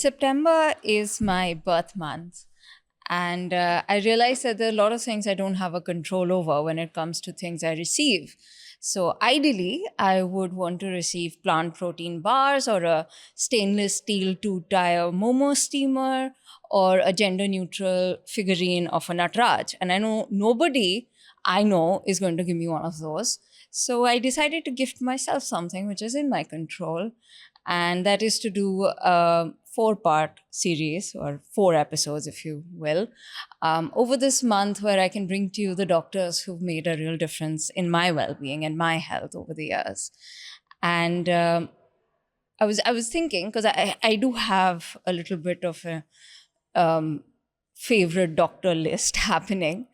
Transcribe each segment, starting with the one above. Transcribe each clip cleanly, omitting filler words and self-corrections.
September is my birth month. And I realized that there are a lot of things I don't have a control over when it comes to things I receive. So ideally, I would want to receive plant protein bars or a stainless steel two-tire Momo steamer or a gender-neutral figurine of a Nataraj. And I know nobody I know is going to give me one of those. So I decided to gift myself something which is in my control, and that is to do a 4-part series or 4 episodes, if you will, over this month, where I can bring to you the doctors who've made a real difference in my well-being and my health over the years. And I was thinking, because I do have a little bit of a favorite doctor list happening,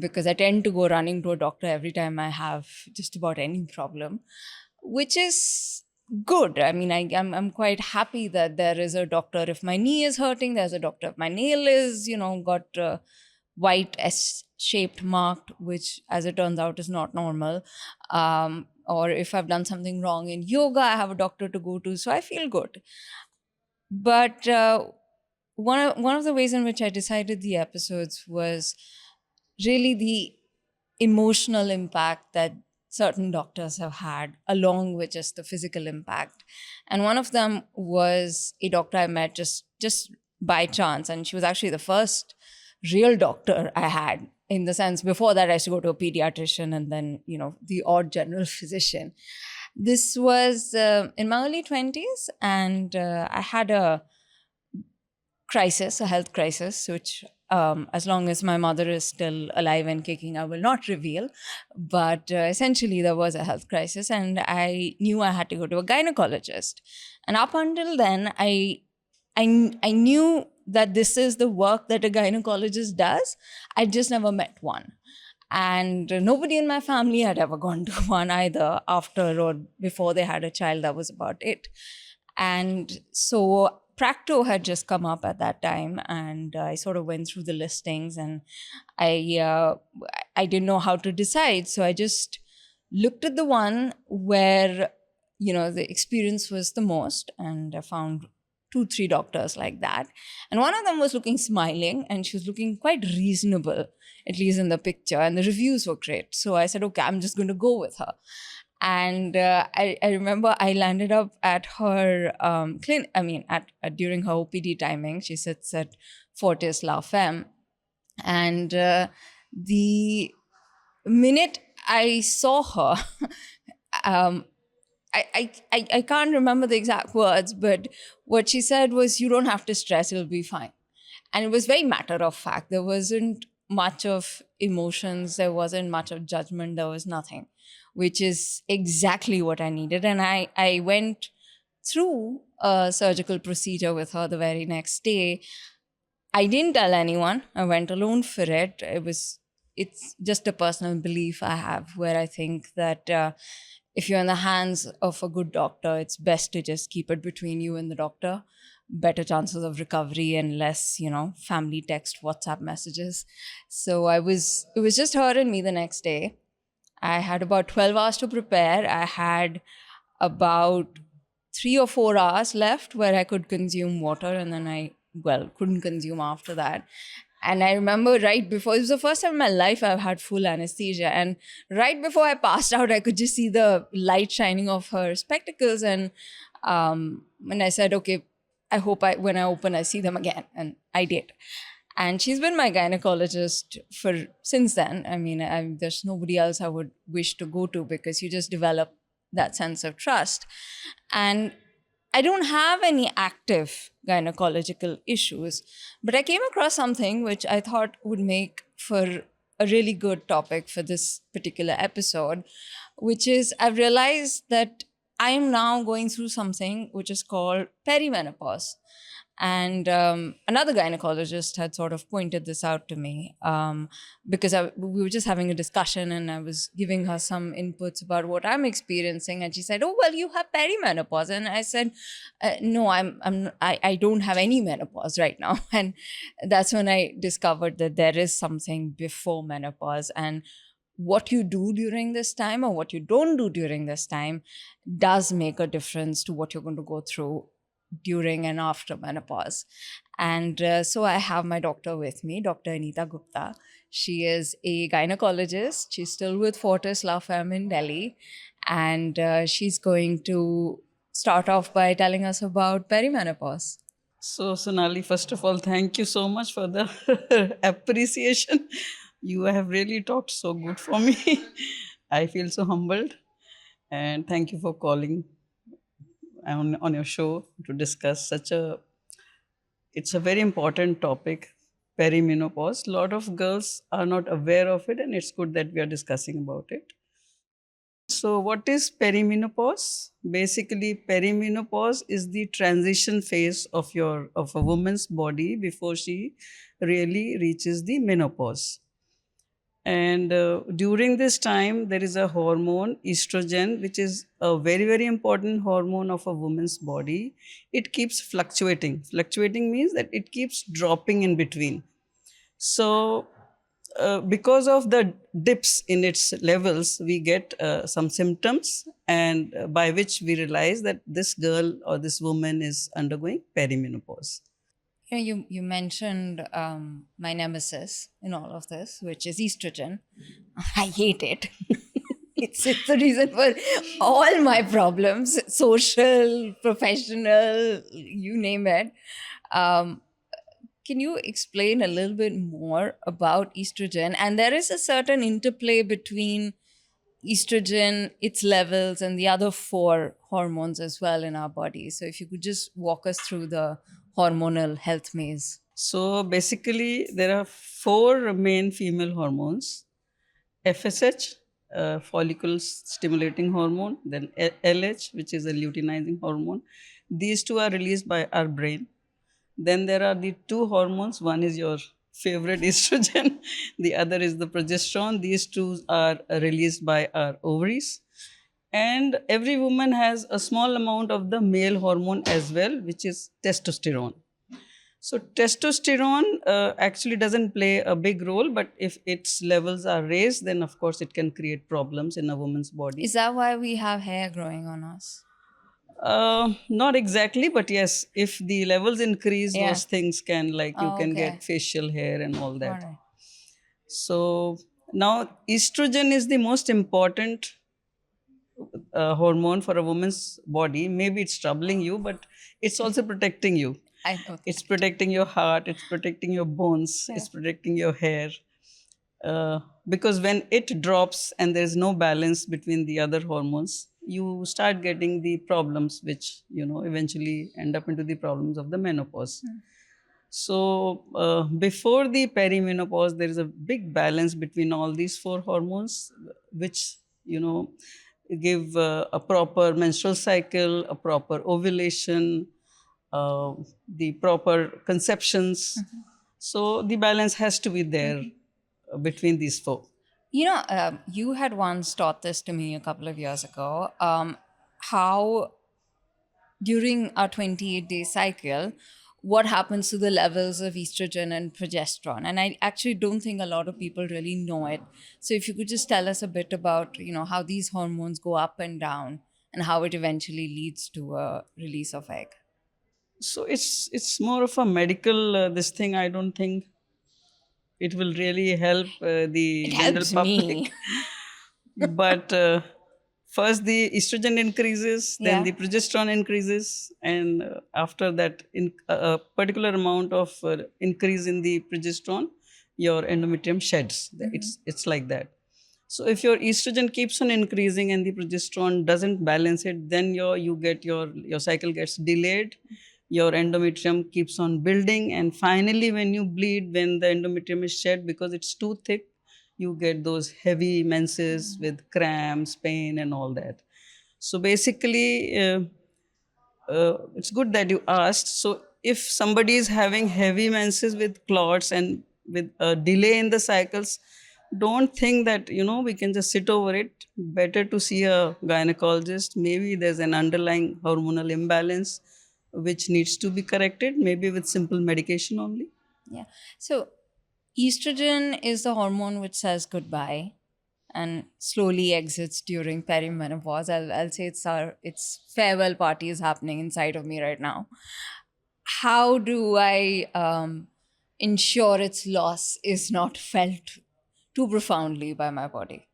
because I tend to go running to a doctor every time I have just about any problem, which is good. I mean, I'm quite happy that there is a doctor if my knee is hurting, there's a doctor if my nail is, got white S-shaped marked, which as it turns out is not normal. Or if I've done something wrong in yoga, I have a doctor to go to, so I feel good. But one of the ways in which I decided the episodes was really the emotional impact that certain doctors have had, along with just the physical impact. And one of them was a doctor I met just by chance, and she was actually the first real doctor I had. In the sense, before that, I used to go to a pediatrician and then, the odd general physician. This was in my early 20s, and I had a health crisis, which as long as my mother is still alive and kicking, I will not reveal. But essentially, there was a health crisis, and I knew I had to go to a gynecologist. And up until then, I knew that this is the work that a gynecologist does. I just never met one. And nobody in my family had ever gone to one either, after or before they had a child. That was about it. And so Practo had just come up at that time, and I sort of went through the listings, and I didn't know how to decide. So I just looked at the one where, the experience was the most, and I found 2-3 doctors like that. And one of them was looking smiling, and she was looking quite reasonable, at least in the picture, and the reviews were great. So I said, okay, I'm just going to go with her. And I remember I landed up at her clinic. I mean, during her OPD timing, she sits at Fortis La Femme. And the minute I saw her, I can't remember the exact words, but what she said was, "You don't have to stress, it'll be fine." And it was very matter of fact. There wasn't much of emotions. There wasn't much of judgment. There was nothing, which is exactly what I needed. And I went through a surgical procedure with her the very next day. I didn't tell anyone. I went alone for it. It's just a personal belief I have, where I think that if you're in the hands of a good doctor, it's best to just keep it between you and the doctor. Better chances of recovery and less, family text, WhatsApp messages. So it was just her and me the next day. I had about 12 hours to prepare. I had about 3 or 4 hours left where I could consume water, and then I couldn't consume after that. And I remember right before, it was the first time in my life I've had full anesthesia. And right before I passed out, I could just see the light shining off her spectacles. And I said, okay, I hope when I open, I see them again. And I did. And she's been my gynecologist since then. I mean, there's nobody else I would wish to go to, because you just develop that sense of trust. And I don't have any active gynecological issues, but I came across something which I thought would make for a really good topic for this particular episode, which is, I've realized that I am now going through something which is called perimenopause. And another gynecologist had sort of pointed this out to me, because we were just having a discussion, and I was giving her some inputs about what I'm experiencing. And she said, "Oh, well, you have perimenopause." And I said, "No, I don't have any menopause right now." And that's when I discovered that there is something before menopause, and what you do during this time or what you don't do during this time does make a difference to what you're going to go through during and after menopause. And so I have my doctor with me, Dr. Anita Gupta. She is a gynecologist. She's still with Fortis La Femme in Delhi. And she's going to start off by telling us about perimenopause. So, Sonali, first of all, thank you so much for the appreciation. You have really talked so good for me. I feel so humbled. And thank you for calling on your show to discuss such a, it's a very important topic, perimenopause. A lot of girls are not aware of it, and it's good that we are discussing about it. So, what is perimenopause? Basically, perimenopause is the transition phase of a woman's body before she really reaches the menopause. And during this time, there is a hormone, estrogen, which is a very important hormone of a woman's body. It keeps fluctuating. Fluctuating means that it keeps dropping in between. So, because of the dips in its levels, we get some symptoms, and by which we realize that this girl or this woman is undergoing perimenopause. You mentioned my nemesis in all of this, which is estrogen. I hate it. It's the reason for all my problems, social, professional, you name it. Um, can you explain a little bit more about estrogen? And there is a certain interplay between estrogen, its levels, and the other four hormones as well in our body. So if you could just walk us through the hormonal health maze. So, basically, there are four main female hormones: FSH, follicle stimulating hormone, then LH, which is a luteinizing hormone. These two are released by our brain. Then there are the two hormones. One is your favorite estrogen, the other is the progesterone. These two are released by our ovaries. And every woman has a small amount of the male hormone as well, which is testosterone. So testosterone actually doesn't play a big role, but if its levels are raised, then of course it can create problems in a woman's body. Is that why we have hair growing on us? Not exactly, but yes, if the levels increase, Yeah. those things can, like, you Oh, can okay. get facial hair and all All that. right. So now estrogen is the most important hormone for a woman's body. Maybe it's troubling you, but it's also protecting you. I know. It's protecting your heart, it's protecting your bones, it's protecting your hair. Because when it drops and there's no balance between the other hormones, you start getting the problems which, eventually end up into the problems of the menopause. So, before the perimenopause, there is a big balance between all these four hormones, which, give a proper menstrual cycle, a proper ovulation, the proper conceptions. So, the balance has to be there between these four. You had once taught this to me a couple of years ago. How during our 28-day cycle, what happens to the levels of estrogen and progesterone? And I actually don't think a lot of people really know it. So if you could just tell us a bit about, how these hormones go up and down and how it eventually leads to a release of egg. So it's more of a medical this thing. I don't think it will really help It the general helps me. public. But first the estrogen increases, then Yeah. the progesterone increases, and after that, in a particular amount of increase in the progesterone, your endometrium sheds. It's like that. So if your estrogen keeps on increasing and the progesterone doesn't balance it, then your cycle gets delayed, your endometrium keeps on building, and finally when you bleed, when the endometrium is shed because it's too thick, you get those heavy menses with cramps, pain, and all that. So basically, it's good that you asked. So if somebody is having heavy menses with clots and with a delay in the cycles, don't think that we can just sit over it. Better to see a gynecologist. Maybe there's an underlying hormonal imbalance which needs to be corrected, maybe with simple medication only. Yeah. So estrogen is the hormone which says goodbye, and slowly exits during perimenopause. I'll say it's farewell party is happening inside of me right now. How do I ensure its loss is not felt too profoundly by my body?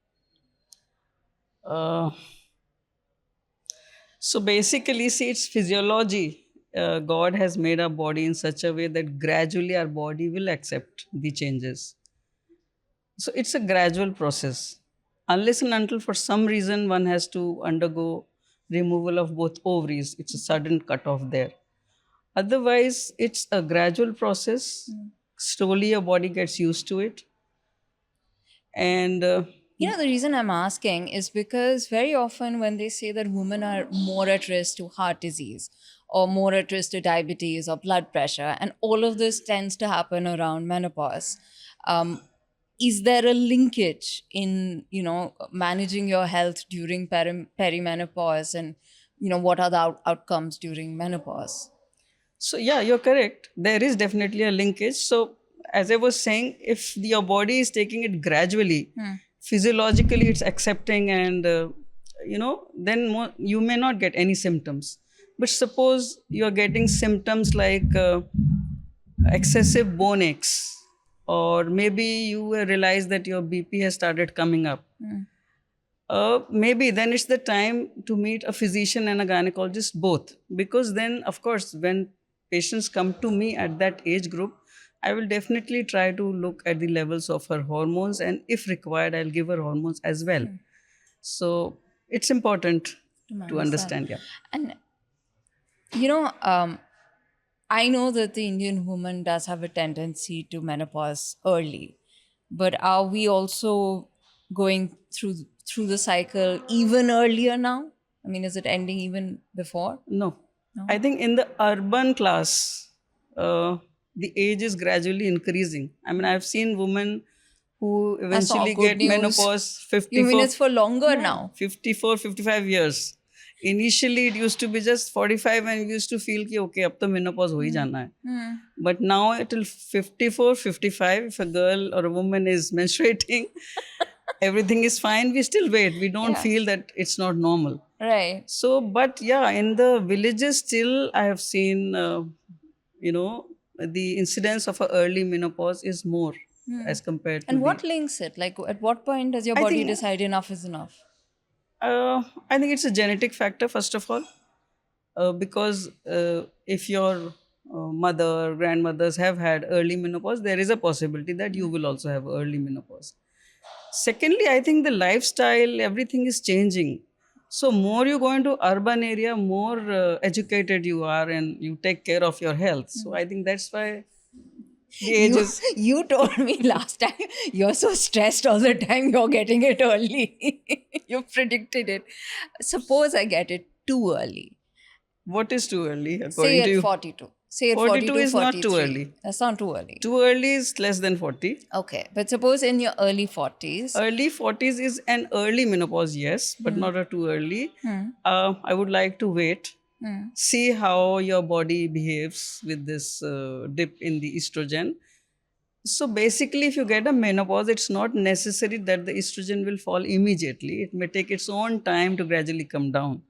Uh, so basically, see, it's physiology. God has made our body in such a way that gradually our body will accept the changes. So it's a gradual process. Unless and until for some reason one has to undergo removal of both ovaries, it's a sudden cut off there. Otherwise, it's a gradual process. Slowly your body gets used to it. And The reason I'm asking is because very often when they say that women are more at risk to heart disease or more at risk to diabetes or blood pressure, and all of this tends to happen around menopause, um, is there a linkage in, managing your health during perimenopause, and, what are the outcomes during menopause? so, yeah, you're correct. There is definitely a linkage. So, as I was saying, if your body is taking it gradually, physiologically it's accepting, and then you may not get any symptoms. But suppose you're getting symptoms like excessive bone aches, or maybe you realize that your BP has started coming up. Maybe then it's the time to meet a physician and a gynecologist both, because then, of course, when patients come to me at that age group, I will definitely try to look at the levels of her hormones, and if required, I'll give her hormones as well. So it's important to understand. Yeah. And you know, I know that the Indian woman does have a tendency to menopause early, but are we also going through the cycle even earlier now? I mean, is it ending even before? No. I think in the urban class, the age is gradually increasing. I mean, I've seen women who That's not eventually good get news. menopause You mean 54, it's for longer now? 54, 55 years. Initially, it used to be just 45, and we used to feel कि okay, अब तो menopause हो ही जाना है. But now till 54, 55, if a girl or a woman is menstruating, everything is fine. We still wait. We don't feel that it's not normal. Right. So, but yeah, in the villages, still I have seen, the incidence of a early menopause is more as compared to And what links it? Like, at what point does your I body think, decide enough is enough? I think it's a genetic factor, first of all, because if your mother, grandmothers have had early menopause, there is a possibility that you will also have early menopause. Secondly, I think the lifestyle, everything is changing. So more you go into urban area, more educated you are, and you take care of your health. So I think that's why the age is. You told me last time you're so stressed all the time, you're getting it early. You predicted it. Suppose I get it too early. What is too early Say according to at you? 42. Say at 42 42, is not too 43. early. That's not too early. Too early is less than 40. Okay. But suppose in your early 40s. Early 40s is an early menopause, yes, but not a too early. I would like to wait, see how your body behaves with this dip in the estrogen. So basically, if you get a menopause, it's not necessary that the estrogen will fall immediately. It may take its own time to gradually come down.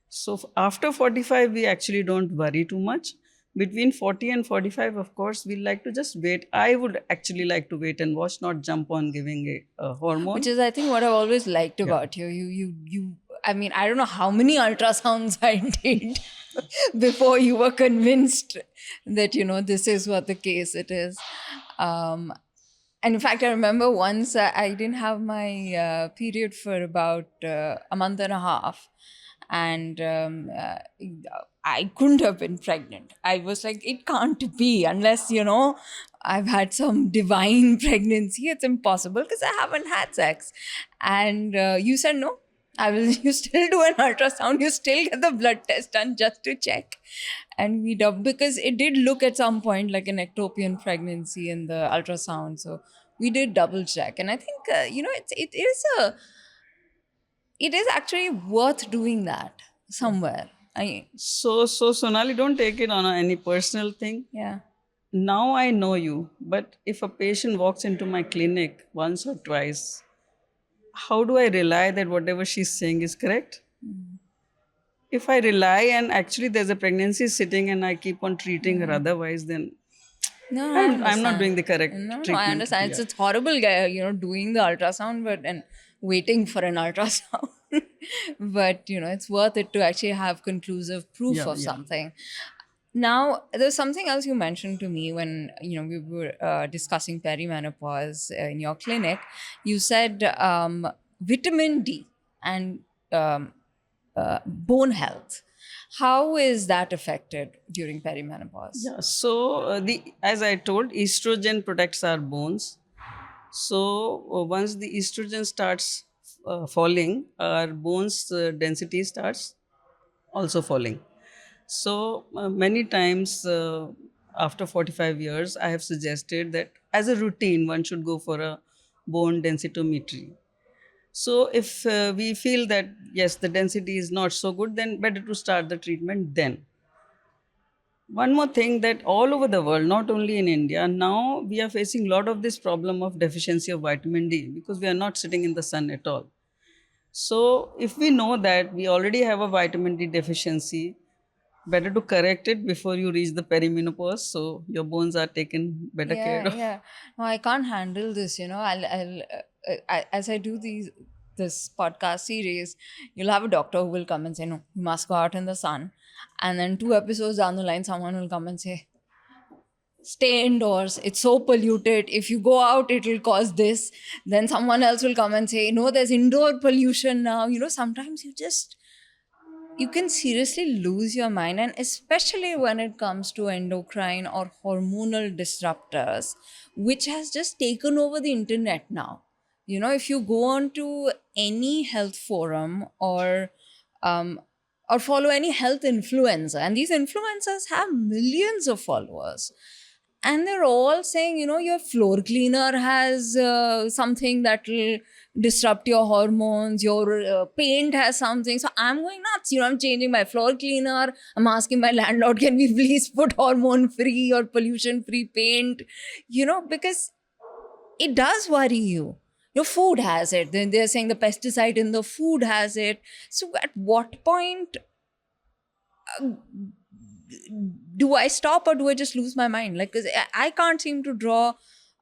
So after 45, we actually don't worry too much. Between 40 and 45, of course, we like to just wait. I would actually like to wait and watch, not jump on giving a hormone. Which is, I think, what I've always liked about you. You. I mean, I don't know how many ultrasounds I did before you were convinced that, this is what the case it is. And in fact, I remember once I didn't have my period for about a month and a half. And I couldn't have been pregnant. I was like, it can't be unless, I've had some divine pregnancy. It's impossible because I haven't had sex. And you said, no, you still do an ultrasound. You still get the blood test done just to check. And we did, because it did look at some point like an ectopian pregnancy in the ultrasound. So we did double check. And I think, it is actually worth doing that somewhere. So Sonali, don't take it on any personal thing. Yeah. Now I know you, but if a patient walks into my clinic once or twice, how do I rely that whatever she's saying is correct? Mm. If I rely and actually there's a pregnancy sitting and I keep on treating her otherwise, then No, I I'm not understand. doing the correct No, I treatment. understand. Yeah. It's horrible, doing the ultrasound, but and waiting for an ultrasound. But it's worth it to actually have conclusive proof Yeah, of yeah. something. Now, there's something else you mentioned to me when we were discussing perimenopause in your clinic. You said vitamin D and um, bone health. How is that affected during perimenopause? Yeah. So the as I told, estrogen protects our bones. So once the estrogen starts falling, our bones density starts also falling. So many times after 45 years, I have suggested that as a routine, one should go for a bone densitometry. So if we feel that yes, the density is not so good, then better to start the treatment then. One more thing that all over the world, not only in India, now we are facing a lot of this problem of deficiency of vitamin D because we are not sitting in the sun at all. So if we know that we already have a vitamin D deficiency, better to correct it before you reach the perimenopause so your bones are taken better care Yeah, of. yeah. No, I can't handle this. As I do this podcast series, you'll have a doctor who will come and say, "No, you must go out in the sun," and then 2 episodes down the line, someone will come and say, "Stay indoors. It's so polluted. If you go out, it will cause this." Then someone else will come and say, "No, there's indoor pollution now." Sometimes you can seriously lose your mind, and especially when it comes to endocrine or hormonal disruptors, which has just taken over the internet now. If you go on to any health forum um, or follow any health influencer, and these influencers have millions of followers, and they're all saying, your floor cleaner has something that will disrupt your hormones, your paint has something. So I'm going nuts. I'm changing my floor cleaner. I'm asking my landlord, can we please put hormone free or pollution free paint? Because it does worry you. Your food has it. Then they're saying the pesticide in the food has it. So at what point do I stop, or do I just lose my mind? Like, 'cause I can't seem to draw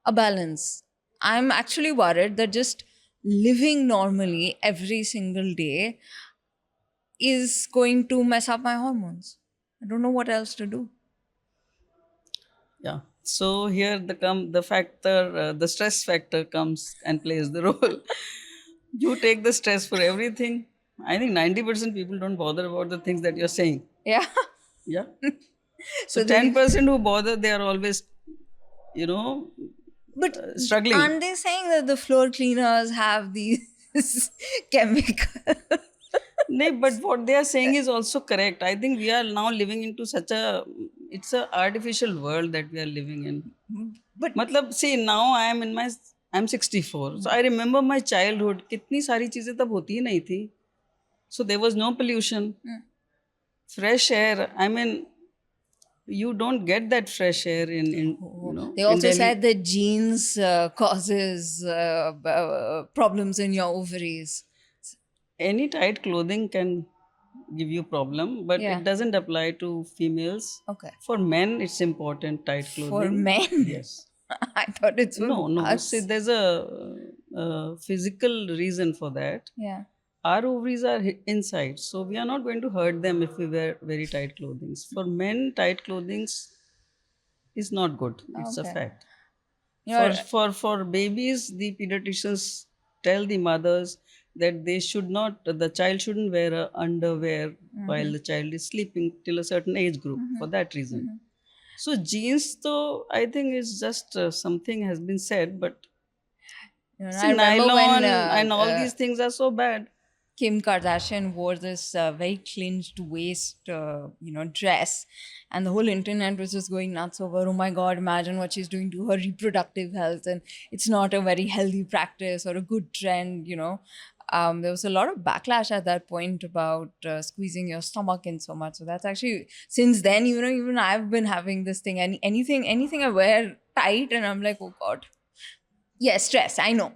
a balance. I'm actually worried that just living normally every single day is going to mess up my hormones. I don't know what else to do. Yeah. So here the stress factor comes and plays the role. You take the stress for everything. I think 90% people don't bother about the things that you're saying. Yeah. Yeah. So So they, 10% who bother, they are always, you know, but struggling. aren't they saying that the floor cleaners have these chemical? No, but what they are saying is also correct. I think we are now living into such a it's a artificial world that we are living in. But मतलब see now I'm 64. So I remember my childhood. कितनी सारी चीजें तब होती ही नहीं थी. So there was no pollution, fresh air. I mean, you don't get that fresh air they in also Delhi. said that genes causes problems in your ovaries. Any tight clothing can give you problem, but Yeah. it doesn't apply to females. Okay. For men, it's important tight For clothing. men, Yes. I thought it's for No. See, us. there's a physical reason for that. Yeah. Our ovaries are inside, so we are not going to hurt them if we wear very tight clothing. For men, tight clothing is not good. It's a Okay. fact. You know, For babies, the pediatricians tell the mothers that they should not the child shouldn't wear a underwear while the child is sleeping till a certain age group for that reason. So jeans, though, I think is just something has been said, but see, I remember when nylon and all these things are so bad. Kim Kardashian wore this very clinched waist, dress, and the whole internet was just going nuts over. Oh my God! Imagine what she's doing to her reproductive health, and it's not a very healthy practice or a good trend. There was a lot of backlash at that point about squeezing your stomach in so much. So that's actually since then, even I've been having this thing. Anything I wear tight, and I'm like, oh God. Yes, stress. I know.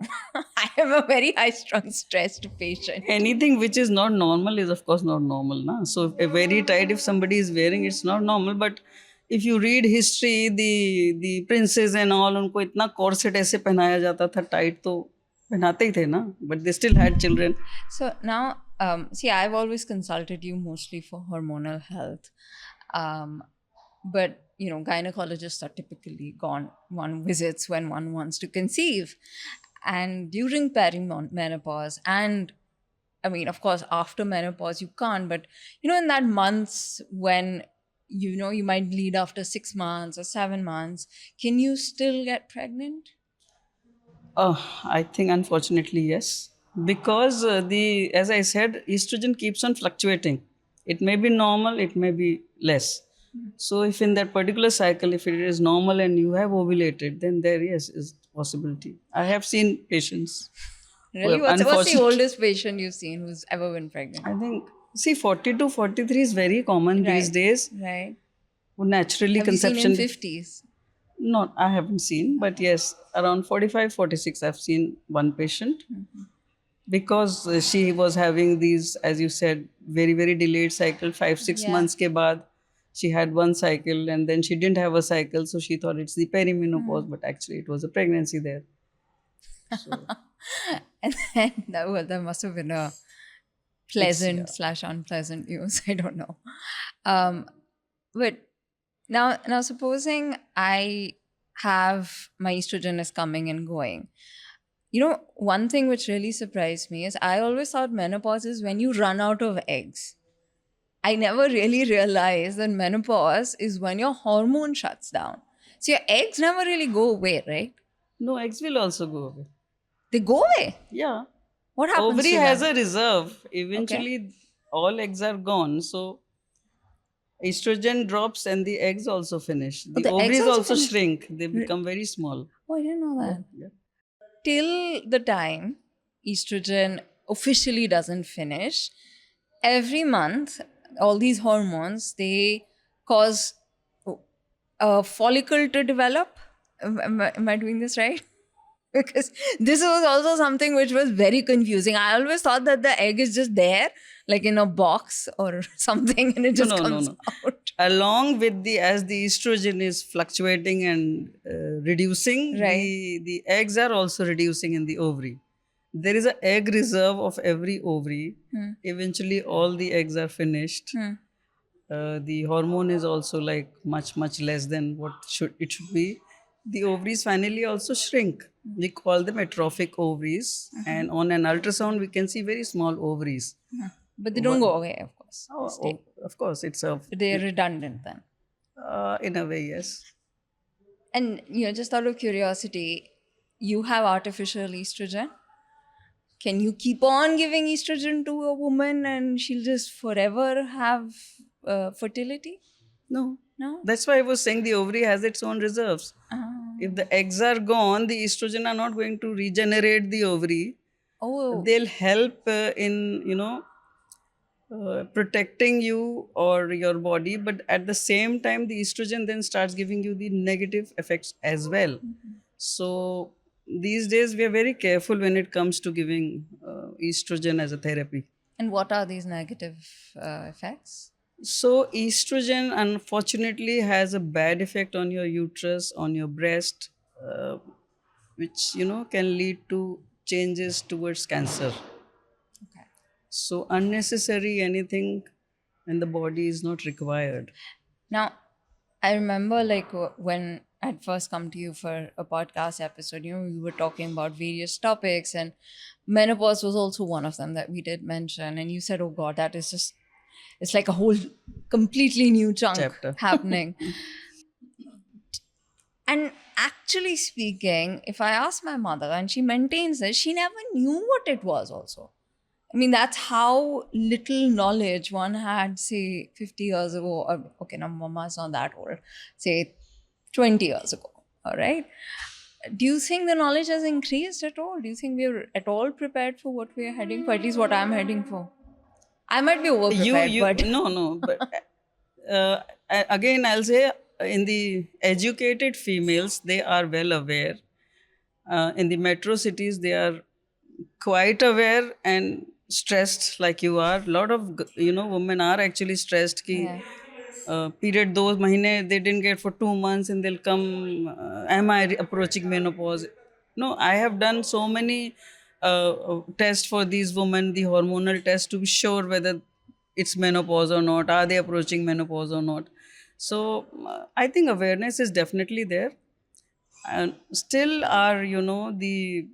I am a very high strung, stressed patient. Anything which is not normal is of course not normal, na? So a very tight, if somebody is wearing, it's not normal. But if you read history, the princes and all, उनको इतना corset ऐसे पहनाया जाता था tight, तो पहनाते ही थे ना, but they still had children. So now, see, I've always consulted you mostly for hormonal health. But, gynecologists are typically gone one visits when one wants to conceive. And during perimenopause, and I mean, of course, after menopause, you can't, but, in that months when, you might bleed after 6 months or 7 months, can you still get pregnant? I think unfortunately yes, because the as I said, estrogen keeps on fluctuating. It may be normal, it may be less. So if in that particular cycle, if it is normal and you have ovulated, then there yes is possibility. I have seen patients who Really? have What's the unfortunately. oldest patient you've seen who's ever been pregnant? I think see 40 to 43 is very common these Right. days. Right. Who naturally Have you seen in conception. 50s? Not, I haven't seen, but yes, around 45, 46, I've seen one patient because she was having these, as you said, very, very delayed cycle, 5, 6 months ke baad. She had one cycle and then she didn't have a cycle, so she thought it's the perimenopause, but actually it was a pregnancy there. So, And then that must have been a pleasant slash unpleasant news. I don't know. But now supposing I have my estrogen is coming and going. One thing which really surprised me is I always thought menopause is when you run out of eggs. I never really realized that menopause is when your hormone shuts down. So your eggs never really go away, right? no, eggs will also go away. They go away. Yeah. What happens Ovary to has them? a reserve. Okay. Eventually, all eggs are gone. So, estrogen drops and the eggs also finish. Oh, The the eggs ovaries also also finish? shrink. They become very small. Oh, I didn't know that. Yeah. Till the time estrogen officially doesn't finish, every month, all these hormones, they cause a follicle to develop. Am I doing this right? Because this was also something which was very confusing. I always thought that the egg is just there, like in a box or something, and it just No, no, comes no. out. Along with as the estrogen is fluctuating and reducing, Right. the eggs are also reducing in the ovary. There is an egg reserve of every ovary. Eventually, all the eggs are finished. The hormone is also like much less than what should be. The ovaries finally also shrink. We call them atrophic ovaries, and on an ultrasound we can see very small ovaries. But they don't go away, of course. They stay. Of course, it's a They're redundant then. in a way, yes. And just out of curiosity, you have artificial estrogen. Can you keep on giving estrogen to a woman and she'll just forever have fertility? No, No? that's why I was saying the ovary has its own reserves. Ah. If the eggs are gone, the estrogen are not going to regenerate the ovary. Oh, They'll help in protecting you or your body, but at the same time the estrogen then starts giving you the negative effects as well. So these days we are very careful when it comes to giving estrogen as a therapy. and what are these negative effects? So estrogen unfortunately has a bad effect on your uterus, on your breast, which can lead to changes towards cancer. Okay. So unnecessary anything in the body is not required. Now, I remember like when I'd first come to you for a podcast episode, we were talking about various topics, and menopause was also one of them that we did mention. And you said, oh God, that is just, it's like a whole completely new chunk Chapter. happening. And actually speaking, if I ask my mother, and she maintains this, she never knew what it was also. I mean, that's how little knowledge one had, say, 50 years ago. Or, okay, now mama's not that old. Say, 20 years ago. All right. Do you think the knowledge has increased at all? Do you think we're at all prepared for what we're heading for? At least what I'm heading for. I might be over prepared, but No, but again I'll say in the educated females they are well aware. In the metro cities, they are quite aware and stressed like you are. A lot of women are actually stressed ki Yeah. period those mahine they didn't get for 2 months and they'll come, am I approaching menopause? No, I have done so many tests for these women, the hormonal test, to be sure whether it's menopause or not, are they approaching menopause or not. So I think awareness is definitely there. And still our the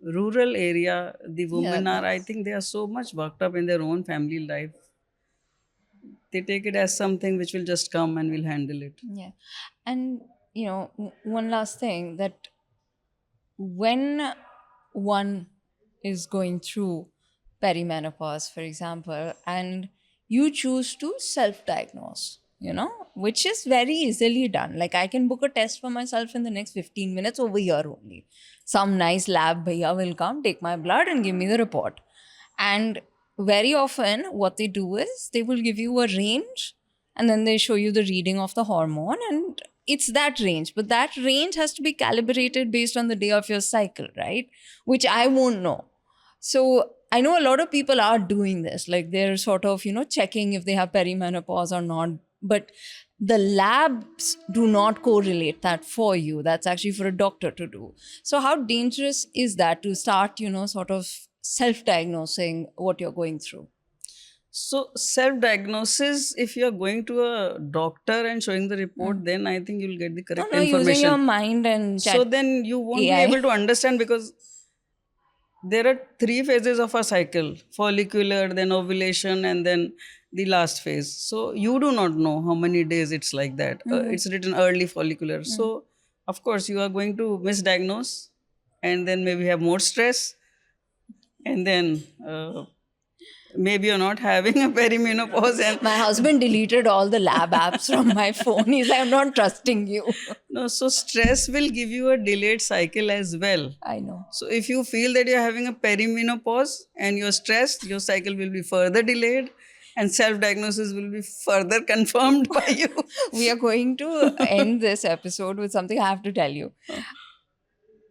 rural area, the Yeah, women are, I that's, think they are so much worked up in their own family life. They take it as something which will just come and will handle it. yeah. And, one last thing, that when one is going through perimenopause, for example, and you choose to self diagnose, which is very easily done. Like, I can book a test for myself in the next 15 minutes over here only. Some nice lab bhaiya will come, take my blood, and give me the report. And very often, what they do is they will give you a range, and then they show you the reading of the hormone, and it's that range. But that range has to be calibrated based on the day of your cycle, right? Which I won't know. So I know a lot of people are doing this, like they're sort of, checking if they have perimenopause or not. But the labs do not correlate that for you. That's actually for a doctor to do. So how dangerous is that to start, sort of self-diagnosing what you're going through? So self diagnosis, if you are going to a doctor and showing the report, then I think you'll get the No, correct no, using your information. mind and So chat then you won't be AI. able to understand, because there are three phases of a cycle: follicular, then ovulation, and then the last phase. So you do not know how many days it's like that. It's written early follicular. So of course you are going to misdiagnose, and then maybe have more stress, and then maybe you're not having a perimenopause. And My husband deleted all the lab apps from my phone. He's like, I'm not trusting you. no, so stress will give you a delayed cycle as well. I know. So if you feel that you're having a perimenopause and you're stressed, your cycle will be further delayed and self-diagnosis will be further confirmed by you. We are going to end this episode with something I have to tell you.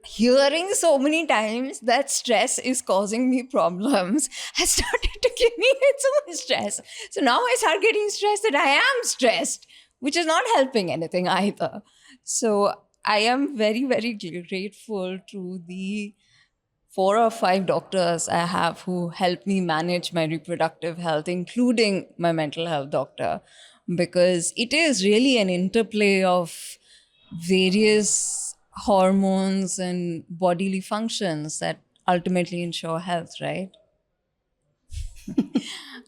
Hearing so many times that stress is causing me problems has started to give me its own stress. So now I start getting stressed that I am stressed, which is not helping anything either. So I am very, very grateful to the 4 or 5 doctors I have who help me manage my reproductive health, including my mental health doctor, because it is really an interplay of various hormones and bodily functions that ultimately ensure health, right?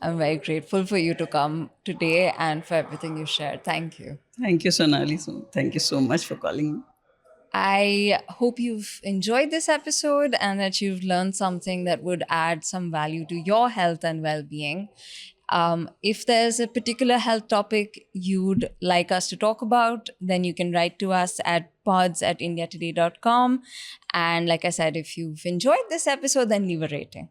I'm very grateful for you to come today and for everything you shared. Thank you. Thank you, Sonali. So, thank you so much for calling me. I hope you've enjoyed this episode and that you've learned something that would add some value to your health and well being. If there's a particular health topic you'd like us to talk about, then you can write to us at pods@indiatoday.com. And like I said, if you've enjoyed this episode, then leave a rating.